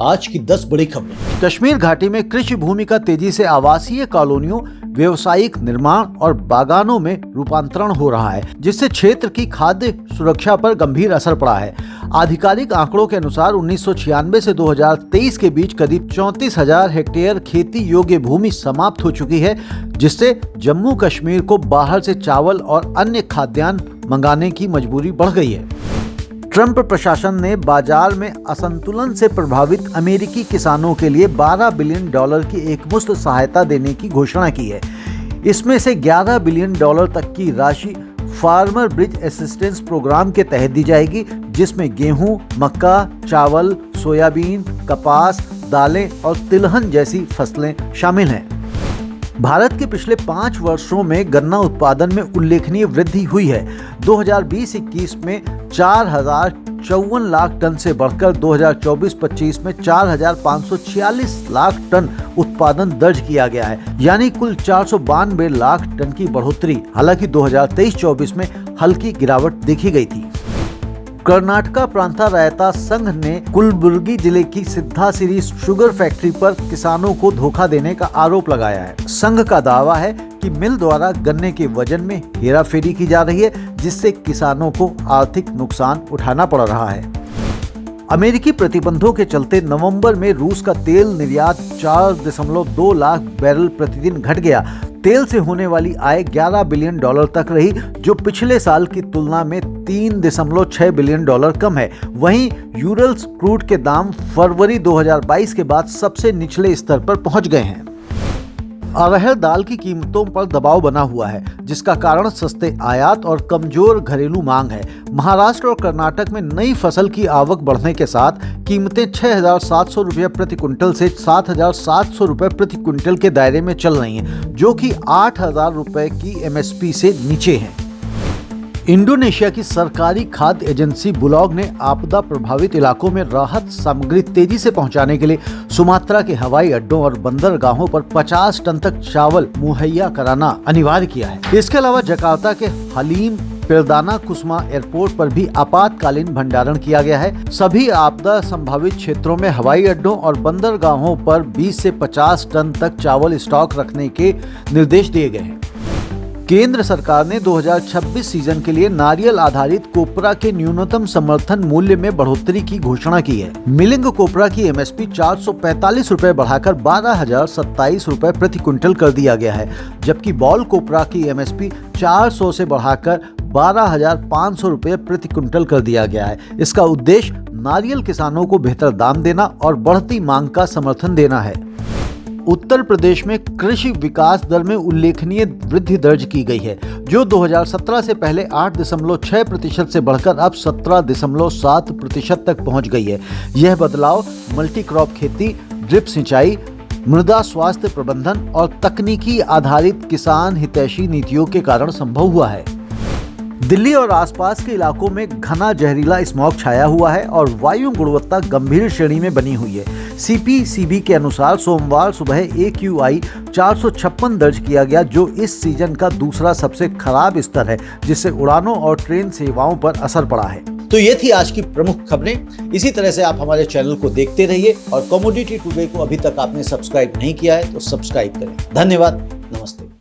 आज की 10 बड़ी खबरें। कश्मीर घाटी में कृषि भूमि का तेजी से आवासीय कॉलोनियों, व्यवसायिक निर्माण और बागानों में रूपांतरण हो रहा है, जिससे क्षेत्र की खाद्य सुरक्षा पर गंभीर असर पड़ा है। आधिकारिक आंकड़ों के अनुसार 1996 से 2023 के बीच करीब 34,000 हेक्टेयर खेती योग्य भूमि समाप्त हो चुकी है, जिससे जम्मू कश्मीर को बाहर से चावल और अन्य खाद्यान्न मंगाने की मजबूरी बढ़ गई है। ट्रंप प्रशासन ने बाजार में असंतुलन से प्रभावित अमेरिकी किसानों के लिए $12 बिलियन की एकमुश्त सहायता देने की घोषणा की है। इसमें से $11 बिलियन तक की राशि फार्मर ब्रिज असिस्टेंस प्रोग्राम के तहत दी जाएगी, जिसमें गेहूं, मक्का, चावल, सोयाबीन, कपास, दालें और तिलहन जैसी फसलें शामिल हैं। भारत के पिछले 5 वर्षों में गन्ना उत्पादन में उल्लेखनीय वृद्धि हुई है। 2020-21 में 4,054 लाख टन से बढ़कर 2024-25 में 4,546 लाख टन उत्पादन दर्ज किया गया है, यानी कुल 492 लाख टन की बढ़ोतरी। हालांकि 2023-24 में हल्की गिरावट देखी गई थी। कर्नाटका प्रांता रायता संघ ने कुलबुर्गी जिले की सिद्धासिरी शुगर फैक्ट्री पर किसानों को धोखा देने का आरोप लगाया है। संघ का दावा है कि मिल द्वारा गन्ने के वजन में हेराफेरी की जा रही है, जिससे किसानों को आर्थिक नुकसान उठाना पड़ रहा है। अमेरिकी प्रतिबंधों के चलते नवंबर में रूस का तेल निर्यात 4.2 लाख बैरल प्रतिदिन घट गया। तेल से होने वाली आय $11 बिलियन तक रही, जो पिछले साल की तुलना में $3.6 बिलियन कम है। वहीं यूरल्स क्रूड के दाम फरवरी 2022 के बाद सबसे निचले स्तर पर पहुंच गए हैं। अरहर दाल की कीमतों पर दबाव बना हुआ है, जिसका कारण सस्ते आयात और कमजोर घरेलू मांग है। महाराष्ट्र और कर्नाटक में नई फसल की आवक बढ़ने के साथ कीमतें 6,700 रुपये प्रति क्विंटल से 7,700 रुपये प्रति क्विंटल के दायरे में चल रही हैं, जो कि 8,000 रुपये की MSP से नीचे हैं। इंडोनेशिया की सरकारी खाद्य एजेंसी बुलॉग ने आपदा प्रभावित इलाकों में राहत सामग्री तेजी से पहुंचाने के लिए सुमात्रा के हवाई अड्डों और बंदरगाहों पर 50 टन तक चावल मुहैया कराना अनिवार्य किया है। इसके अलावा जकार्ता के हलीम पेरदाना कुसमा एयरपोर्ट पर भी आपातकालीन भंडारण किया गया है। सभी आपदा संभावित क्षेत्रों में हवाई अड्डों और बंदरगाहों पर 20 से 50 टन तक चावल स्टॉक रखने के निर्देश दिए गए हैं। केंद्र सरकार ने 2026 सीजन के लिए नारियल आधारित कोपरा के न्यूनतम समर्थन मूल्य में बढ़ोतरी की घोषणा की है। मिलिंग कोपरा की MSP 445 रुपए बढ़ाकर 12,027 रुपए प्रति क्विंटल कर दिया गया है, जबकि बॉल कोपरा की MSP 400 से बढ़ाकर 12,500 रुपए प्रति क्विंटल कर दिया गया है। इसका उद्देश्य नारियल किसानों को बेहतर दाम देना और बढ़ती मांग का समर्थन देना है। उत्तर प्रदेश में कृषि विकास दर में उल्लेखनीय वृद्धि दर्ज की गई है, जो 2017 से पहले 8.6% से बढ़कर अब 17.7% तक पहुंच गई है। यह बदलाव मल्टी क्रॉप खेती, ड्रिप सिंचाई, मृदा स्वास्थ्य प्रबंधन और तकनीकी आधारित किसान हितैषी नीतियों के कारण संभव हुआ है। दिल्ली और आसपास के इलाकों में घना जहरीला स्मॉग छाया हुआ है और वायु गुणवत्ता गंभीर श्रेणी में बनी हुई है। CPCB के अनुसार सोमवार सुबह AQI 456 दर्ज किया गया, जो इस सीजन का दूसरा सबसे खराब स्तर है, जिससे उड़ानों और ट्रेन सेवाओं पर असर पड़ा है। तो ये थी आज की प्रमुख खबरें। इसी तरह से आप हमारे चैनल को देखते रहिए और कमोडिटी टुडे को अभी तक आपने सब्सक्राइब नहीं किया है तो सब्सक्राइब करें। धन्यवाद।